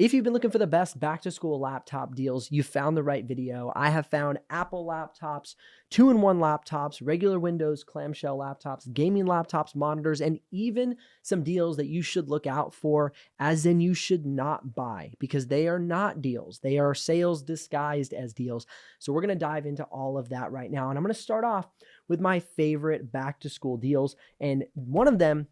If you've been looking for the best back-to-school laptop deals, you found the right video. I have found Apple laptops, 2-in-1 laptops, regular Windows clamshell laptops, gaming laptops, monitors, and even some deals that you should look out for, as in you should not buy, because they are not deals. They are sales disguised as deals. So we're going to dive into all of that right now. And I'm going to start off with my favorite back-to-school deals. And one of them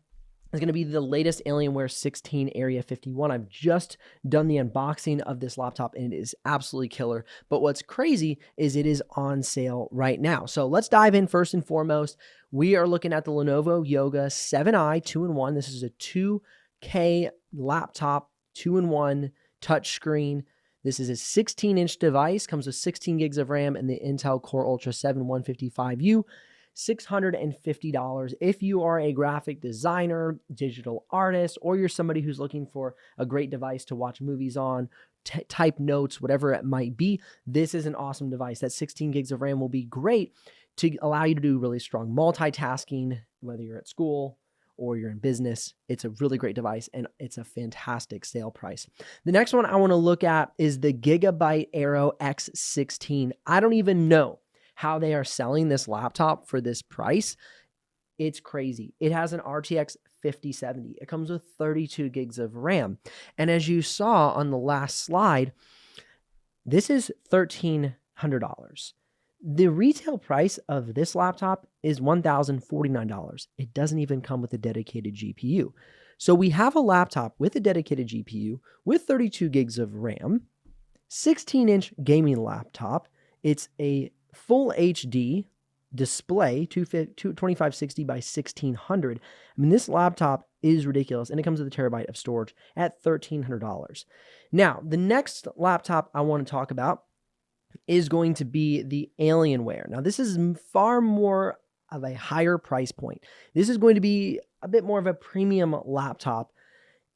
is going to be the latest Alienware 16 Area 51. I've just done the unboxing of this laptop and it is absolutely killer. But what's crazy is it is on sale right now. So let's dive in first and foremost. We are looking at the Lenovo Yoga 7i 2-in-1. This is a 2K laptop, 2-in-1 touchscreen. This is a 16-inch device, comes with 16 gigs of RAM and the Intel Core Ultra 7 155U. $650. If you are a graphic designer, digital artist, or you're somebody who's looking for a great device to watch movies on, type notes, whatever it might be, this is an awesome device. That 16 gigs of RAM will be great to allow you to do really strong multitasking, whether you're at school or you're in business. It's a really great device and it's a fantastic sale price. The next one I want to look at is the Gigabyte Aero X16. I don't even know how they are selling this laptop for this price. It's crazy. It has an RTX 5070. It comes with 32 gigs of RAM. And as you saw on the last slide, this is $1,300. The retail price of this laptop is $1,049. It doesn't even come with a dedicated GPU. So we have a laptop with a dedicated GPU with 32 gigs of RAM, 16-inch gaming laptop. It's a full HD display, 2560 by 1600. I mean, this laptop is ridiculous, and it comes with a terabyte of storage at $1,300. Now, the next laptop I want to talk about is going to be the Alienware. Now, this is far more of a higher price point. This is going to be a bit more of a premium laptop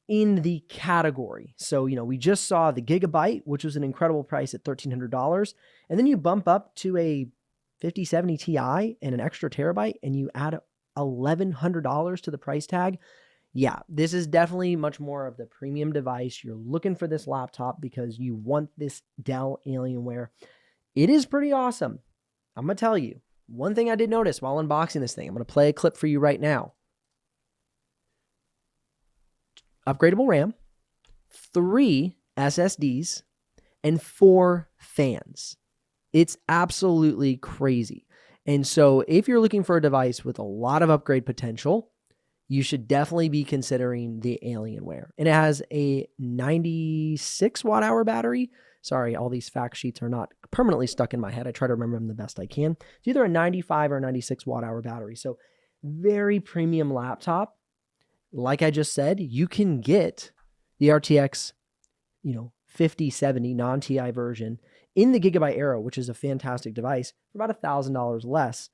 in the category. So, we just saw the Gigabyte, which was an incredible price at $1,300. And then you bump up to a 5070 Ti and an extra terabyte, and you add $1,100 to the price tag. Yeah, this is definitely much more of the premium device. You're looking for this laptop because you want this Dell Alienware. It is pretty awesome. I'm going to tell you, one thing I did notice while unboxing this thing, I'm going to play a clip for you right now. Upgradable RAM, 3 SSDs, and 4 fans. It's absolutely crazy. And so if you're looking for a device with a lot of upgrade potential, you should definitely be considering the Alienware. And it has a 96 watt hour battery. Sorry, all these fact sheets are not permanently stuck in my head. I try to remember them the best I can. It's either a 95 or 96 watt hour battery. So very premium laptop. Like I just said, you can get the RTX, 5070 non-TI version in the Gigabyte Aero, which is a fantastic device, for about $1,000 less,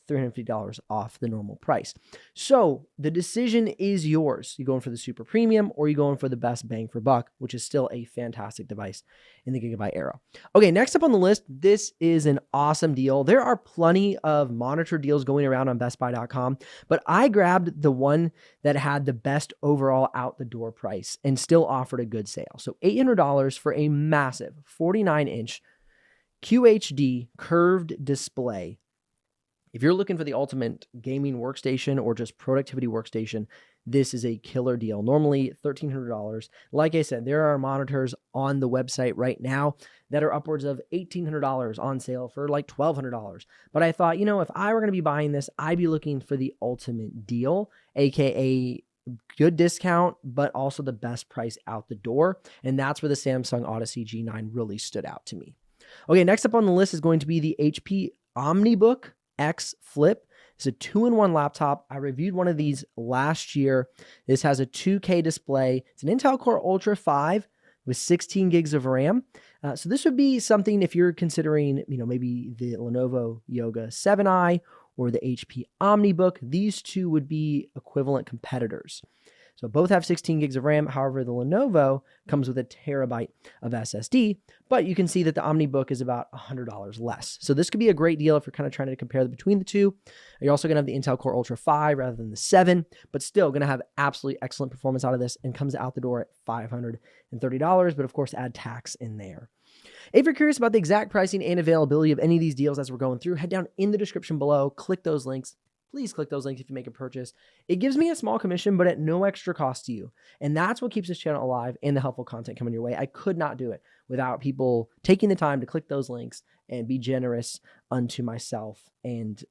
$350 off the normal price. So the decision is yours. You going for the super premium or you going for the best bang for buck, which is still a fantastic device in the Gigabyte Aero. Okay, next up on the list, this is an awesome deal. There are plenty of monitor deals going around on bestbuy.com, but I grabbed the one that had the best overall out the door price and still offered a good sale. So $800 for a massive 49-inch QHD curved display. If you're looking for the ultimate gaming workstation or just productivity workstation, this is a killer deal. Normally $1,300. Like I said, there are monitors on the website right now that are upwards of $1,800 on sale for like $1,200. But I thought, if I were going to be buying this, I'd be looking for the ultimate deal, aka good discount, but also the best price out the door. And that's where the Samsung Odyssey G9 really stood out to me. Okay, next up on the list is going to be the HP Omnibook X Flip. It's a 2-in-1 laptop. I reviewed one of these last year. This has a 2K display. It's an Intel Core Ultra 5 with 16 gigs of RAM. So this would be something if you're considering, maybe the Lenovo Yoga 7i or the HP Omnibook. These two would be equivalent competitors. So both have 16 gigs of RAM. However, the Lenovo comes with a terabyte of SSD, but you can see that the Omnibook is about $100 less. So this could be a great deal if you're kind of trying to compare between the two. You're also going to have the Intel Core Ultra 5 rather than the 7, but still going to have absolutely excellent performance out of this and comes out the door at $530, but of course add tax in there. If you're curious about the exact pricing and availability of any of these deals as we're going through, head down in the description below, click those links. Please click those links if you make a purchase. It gives me a small commission, but at no extra cost to you. And that's what keeps this channel alive and the helpful content coming your way. I could not do it without people taking the time to click those links and be generous unto myself and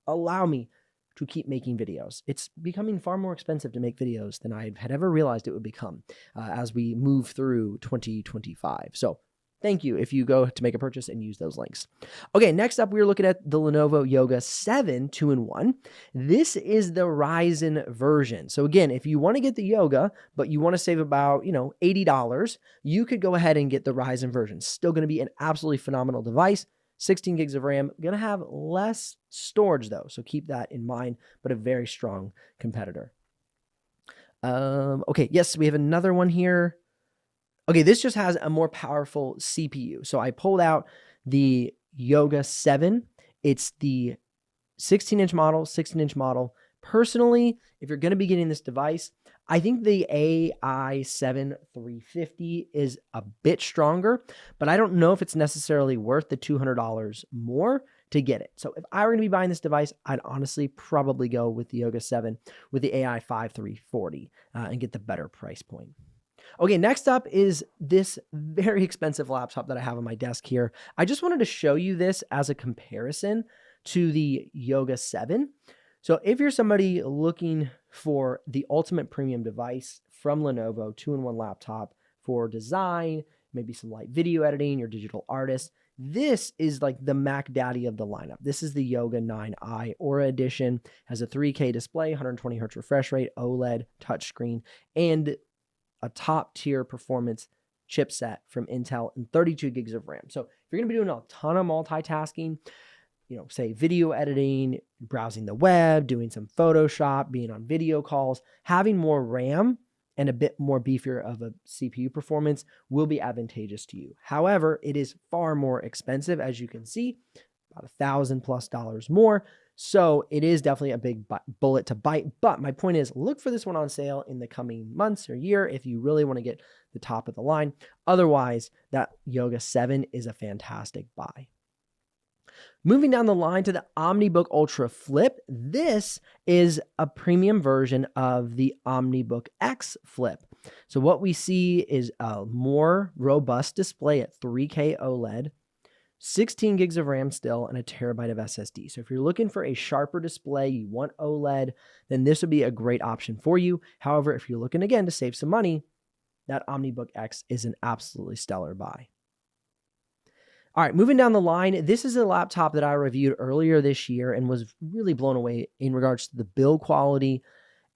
allow me to keep making videos. It's becoming far more expensive to make videos than I had ever realized it would become as we move through 2025. So thank you if you go to make a purchase and use those links. Okay, next up, we're looking at the Lenovo Yoga 7 2-in-1. This is the Ryzen version. So again, if you want to get the Yoga, but you want to save about, $80, you could go ahead and get the Ryzen version. Still going to be an absolutely phenomenal device. 16 gigs of RAM, going to have less storage though, so keep that in mind, but a very strong competitor. Okay, yes, we have another one here. Okay, this just has a more powerful CPU. So I pulled out the Yoga 7. It's the 16-inch model, 16-inch model. Personally, if you're going to be getting this device, I think the AI7 350 is a bit stronger, but I don't know if it's necessarily worth the $200 more to get it. So if I were going to be buying this device, I'd honestly probably go with the Yoga 7 with the AI5 340 and get the better price point. Okay, next up is this very expensive laptop that I have on my desk here. I just wanted to show you this as a comparison to the Yoga 7. So if you're somebody looking for the ultimate premium device from Lenovo, 2-in-1 laptop for design, maybe some light video editing, your digital artist, this is like the Mac Daddy of the lineup. This is the Yoga 9i Aura Edition, has a 3K display, 120 hertz refresh rate, OLED, touchscreen, and a top tier performance chipset from Intel and 32 gigs of RAM. So if you're going to be doing a ton of multitasking, say video editing, browsing the web, doing some Photoshop, being on video calls, having more RAM and a bit more beefier of a CPU performance will be advantageous to you. However, it is far more expensive, as you can see, about $1,000+ more. So it is definitely a big bullet to bite. But my point is, look for this one on sale in the coming months or year if you really want to get the top of the line. Otherwise, that Yoga 7 is a fantastic buy. Moving down the line to the Omnibook Ultra Flip, this is a premium version of the Omnibook X Flip. So what we see is a more robust display at 3K OLED, 16 gigs of RAM still, and a terabyte of SSD. So if you're looking for a sharper display, you want OLED, then this would be a great option for you. However, if you're looking again to save some money, that Omnibook X is an absolutely stellar buy. All right, moving down the line, this is a laptop that I reviewed earlier this year and was really blown away in regards to the build quality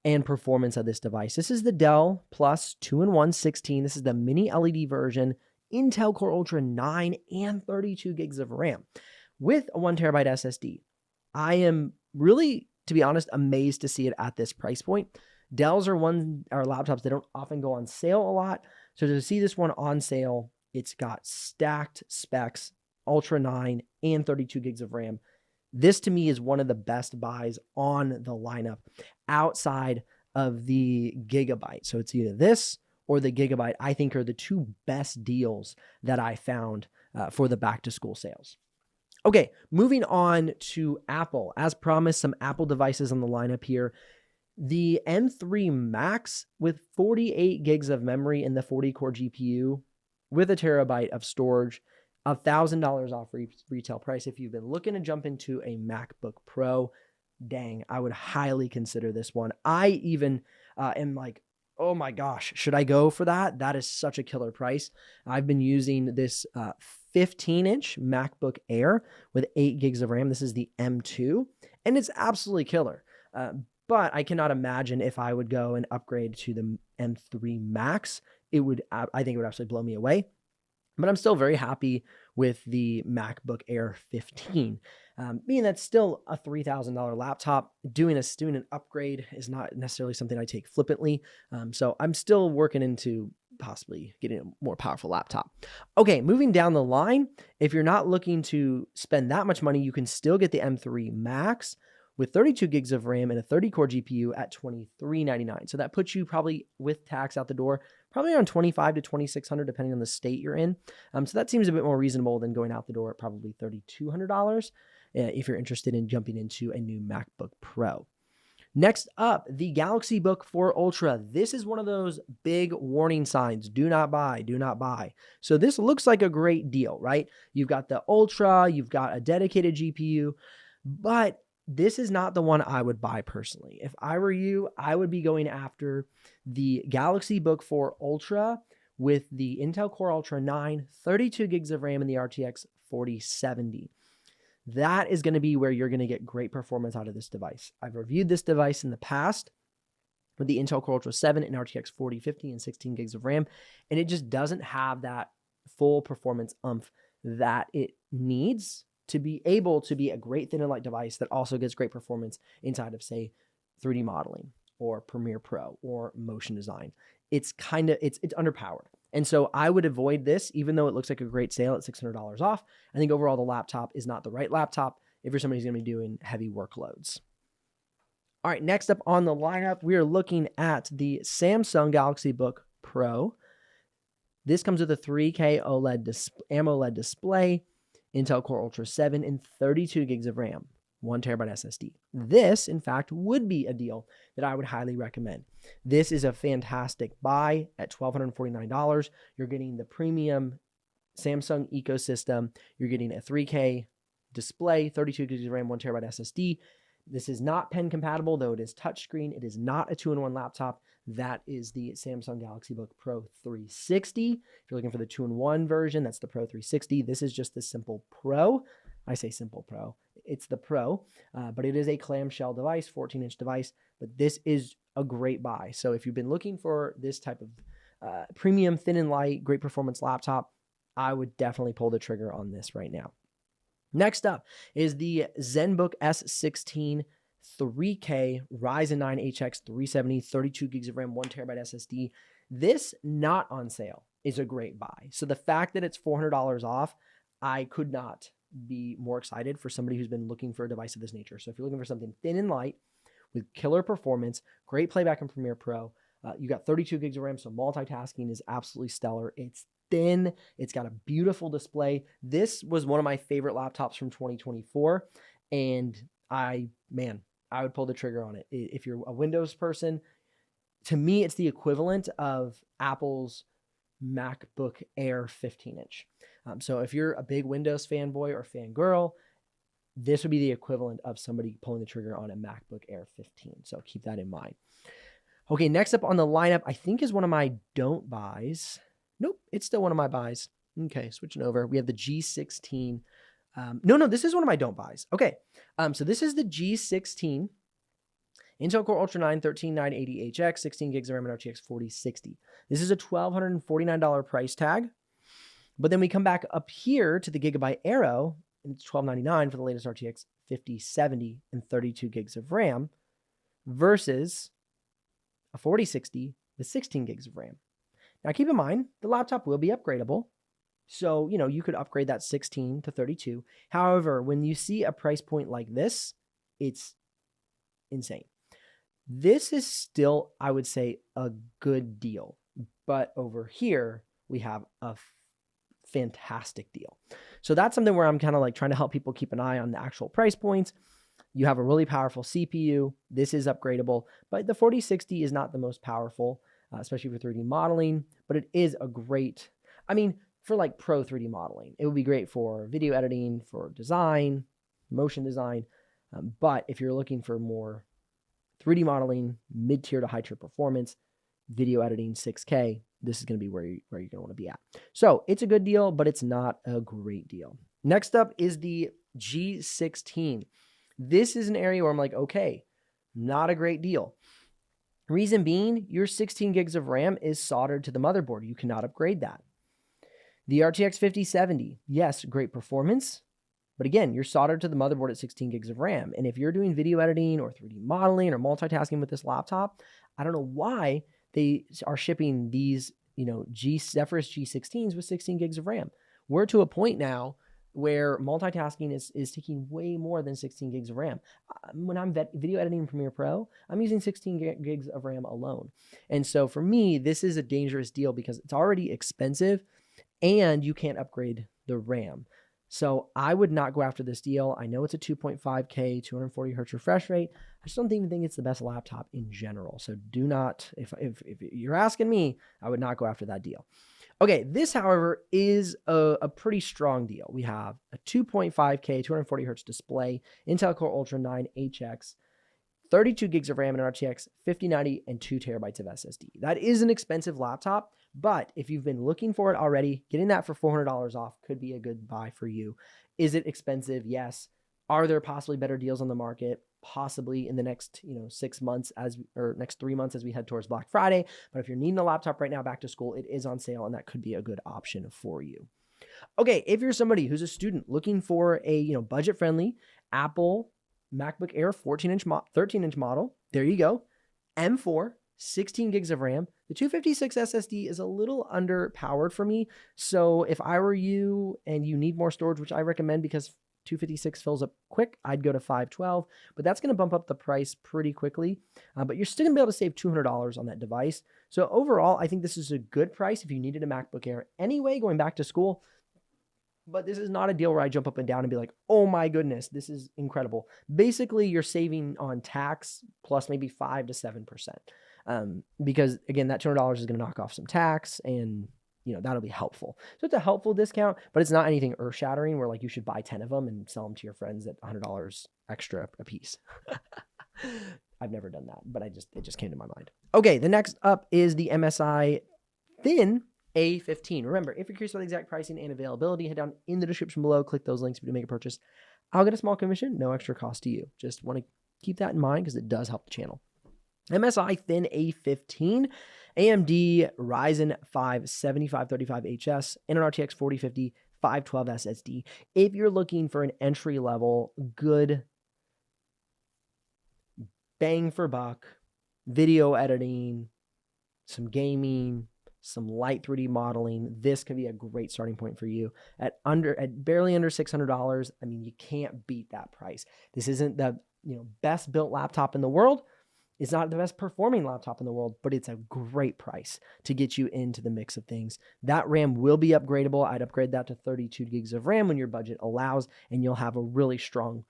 and performance of this device. This is the Dell Plus 2-in-1 16. This is the mini LED version, Intel Core Ultra 9 and 32 gigs of RAM with a 1 terabyte SSD. I am really, to be honest, amazed to see it at this price point. Dells are laptops that don't often go on sale a lot. So to see this one on sale, it's got stacked specs, Ultra 9 and 32 gigs of RAM. This to me is one of the best buys on the lineup outside of the Gigabyte. So it's either this or the Gigabyte, I think, are the two best deals that I found for the back to school sales. Okay, moving on to Apple. As promised, some Apple devices on the lineup here. The M3 Max with 48 gigs of memory in the 40-core GPU with a terabyte of storage, $1,000 off retail price. If you've been looking to jump into a MacBook Pro, dang, I would highly consider this one. I even am like, oh my gosh, should I go for that? That is such a killer price. I've been using this 15-inch MacBook Air with 8 gigs of RAM. This is the M2, and it's absolutely killer. But I cannot imagine if I would go and upgrade to the M3 Max. I think it would absolutely blow me away. But I'm still very happy with the MacBook Air 15. Being that's still a $3,000 laptop, doing an upgrade is not necessarily something I take flippantly. So I'm still working into possibly getting a more powerful laptop. Okay, moving down the line, if you're not looking to spend that much money, you can still get the M3 Max with 32 gigs of RAM and a 30-core GPU at $2399. So that puts you probably with tax out the door, probably around $2,500 to $2,600 depending on the state you're in. So that seems a bit more reasonable than going out the door at probably $3,200 if you're interested in jumping into a new MacBook Pro. Next up, the Galaxy Book 4 Ultra. This is one of those big warning signs. Do not buy, do not buy. So this looks like a great deal, right? You've got the Ultra, you've got a dedicated GPU, but this is not the one I would buy personally. If I were you, I would be going after the Galaxy Book 4 Ultra with the Intel Core Ultra 9, 32 gigs of RAM, and the RTX 4070. That is going to be where you're going to get great performance out of this device. I've reviewed this device in the past with the Intel Core Ultra 7 and RTX 4050 and 16 gigs of RAM, and it just doesn't have that full performance oomph that it needs to be able to be a great thin and light device that also gets great performance inside of, say, 3D modeling or Premiere Pro or motion design. It's underpowered. And so I would avoid this, even though it looks like a great sale at $600 off. I think overall the laptop is not the right laptop if you're somebody who's going to be doing heavy workloads. All right, next up on the lineup, we are looking at the Samsung Galaxy Book Pro. This comes with a 3K AMOLED display, Intel Core Ultra 7, and 32 gigs of RAM. 1 terabyte SSD. This, in fact, would be a deal that I would highly recommend. This is a fantastic buy at $1,249. You're getting the premium Samsung ecosystem. You're getting a 3K display, 32 gigs of RAM, 1 terabyte SSD. This is not pen compatible, though it is touchscreen. It is not a 2-in-1 laptop. That is the Samsung Galaxy Book Pro 360. If you're looking for the 2-in-1 version, that's the Pro 360. This is just the simple Pro. I say simple Pro. It's the Pro, but it is a clamshell device, 14-inch device, but this is a great buy. So if you've been looking for this type of premium, thin and light, great performance laptop, I would definitely pull the trigger on this right now. Next up is the ZenBook S16 3K Ryzen 9 HX 370, 32 gigs of RAM, 1 terabyte SSD. This, not on sale, is a great buy. So the fact that it's $400 off, I could not be more excited for somebody who's been looking for a device of this nature. So if you're looking for something thin and light with killer performance, great playback in Premiere Pro, you got 32 gigs of RAM, so multitasking is absolutely stellar. It's thin. It's got a beautiful display. This was one of my favorite laptops from 2024, and I would pull the trigger on it. If you're a Windows person, to me, it's the equivalent of Apple's MacBook Air 15-inch. So if you're a big Windows fanboy or fangirl, this would be the equivalent of somebody pulling the trigger on a MacBook Air 15. So keep that in mind. Okay, next up on the lineup, I think is one of my don't buys. Nope, it's still one of my buys. Okay, switching over. We have the G16. No, this is one of my don't buys. Okay, so this is the G16 Intel Core Ultra 9 13980HX, 16 gigs of RAM, and RTX 4060. This is a $1,249 price tag. But then we come back up here to the Gigabyte Aero, and it's $1,299 for the latest RTX 5070 and 32 gigs of RAM versus a 4060 with 16 gigs of RAM. Now keep in mind, the laptop will be upgradable. So, you could upgrade that 16 to 32. However, when you see a price point like this, it's insane. This is still, I would say, a good deal. But over here, we have a fantastic deal. So that's something where I'm kind of like trying to help people keep an eye on the actual price points. You have a really powerful CPU. This is upgradable, but the 4060 is not the most powerful, especially for 3D modeling, but it is a great, for like pro 3D modeling, it would be great for video editing, for design, motion design. But if you're looking for more 3D modeling, mid-tier to high-tier performance, video editing, 6K, this is going to be where you're going to want to be at. So it's a good deal, but it's not a great deal. Next up is the G16. This is an area where I'm like, okay, not a great deal. Reason being, your 16 gigs of RAM is soldered to the motherboard. You cannot upgrade that. The RTX 5070, yes, great performance, But again, you're soldered to the motherboard at 16 gigs of RAM. And if you're doing video editing or 3D modeling or multitasking with this laptop, I don't know why they are shipping these, Zephyrus G16s with 16 gigs of RAM. We're to a point now where multitasking is taking way more than 16 gigs of RAM. When I'm video editing in Premiere Pro, I'm using 16 gigs of RAM alone. And so for me, this is a dangerous deal because it's already expensive and you can't upgrade the RAM. So I would not go after this deal. I know it's a 2.5K, 240 hertz refresh rate. I just don't even think it's the best laptop in general. So do not, if you're asking me, I would not go after that deal. Okay, this, however, is a pretty strong deal. We have a 2.5K, 240 hertz display, Intel Core Ultra 9 HX, 32 gigs of RAM and RTX, 5090, and 2 terabytes of SSD. That is an expensive laptop, but if you've been looking for it already, getting that for $400 off could be a good buy for you. Is it expensive? Yes. Are there possibly better deals on the market? Possibly in the next 6 months or next 3 months as we head towards Black Friday. But if you're needing a laptop right now back to school, it is on sale and that could be a good option for you. Okay, if you're somebody who's a student looking for a budget-friendly Apple MacBook Air 13-inch model, there you go. M4, 16 gigs of RAM. The 256 SSD is a little underpowered for me. So if I were you and you need more storage, which I recommend because 256 fills up quick, I'd go to 512, but that's going to bump up the price pretty quickly. But you're still going to be able to save $200 on that device. So overall, I think this is a good price if you needed a MacBook Air anyway, going back to school. But this is not a deal where I jump up and down and be like, oh my goodness, this is incredible. Basically, you're saving on tax plus maybe 5 to 7%. Because again, that $200 is going to knock off some tax and that'll be helpful. So it's a helpful discount, but it's not anything earth shattering where like you should buy 10 of them and sell them to your friends at $100 extra a piece. I've never done that, but it just came to my mind. Okay. The next up is the MSI Thin A15. Remember, if you're curious about the exact pricing and availability, head down in the description below, click those links to make a purchase. I'll get a small commission, no extra cost to you. Just want to keep that in mind because it does help the channel. MSI Thin A15, AMD Ryzen 5 7535HS, and an RTX 4050 512 SSD. If you're looking for an entry-level, good bang for buck, video editing, some gaming, some light 3D modeling, this could be a great starting point for you. At barely under $600, I mean, you can't beat that price. This isn't the best built laptop in the world. It's not the best performing laptop in the world, but it's a great price to get you into the mix of things. That RAM will be upgradable. I'd upgrade that to 32 gigs of RAM when your budget allows, and you'll have a really strong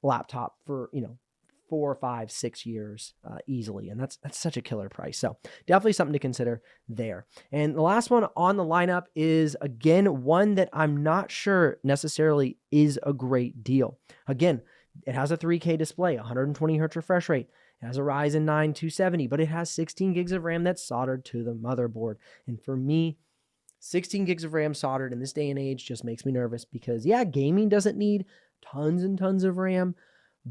laptop for, 4, 5, 6 years easily. And that's such a killer price. So definitely something to consider there. And the last one on the lineup is, again, one that I'm not sure necessarily is a great deal. Again, it has a 3K display, 120 hertz refresh rate. It has a Ryzen 9 270, but it has 16 gigs of RAM that's soldered to the motherboard. And for me, 16 gigs of RAM soldered in this day and age just makes me nervous because, yeah, gaming doesn't need tons and tons of RAM,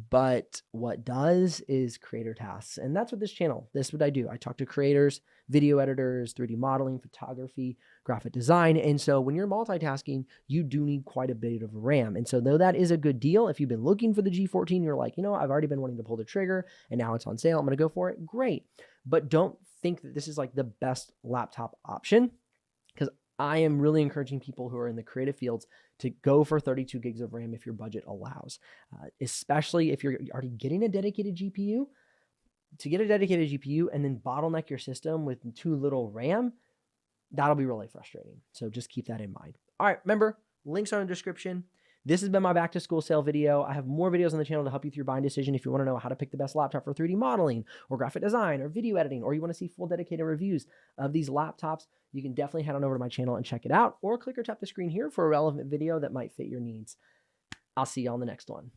but what does is creator tasks. And that's what this is what I do. I talk to creators, video editors, 3D modeling, photography, graphic design. And so when you're multitasking, you do need quite a bit of RAM. And so though that is a good deal, if you've been looking for the G14, you're like, I've already been wanting to pull the trigger and now it's on sale, I'm going to go for it. Great. But don't think that this is like the best laptop option, because I am really encouraging people who are in the creative fields to go for 32 gigs of RAM if your budget allows, especially if you're already getting a dedicated GPU. To get a dedicated GPU and then bottleneck your system with too little RAM, that'll be really frustrating. So just keep that in mind. All right, remember, links are in the description. This has been my back to school sale video. I have more videos on the channel to help you through your buying decision if you want to know how to pick the best laptop for 3D modeling or graphic design or video editing, or you want to see full dedicated reviews of these laptops. You can definitely head on over to my channel and check it out, or click or tap the screen here for a relevant video that might fit your needs. I'll see you on the next one.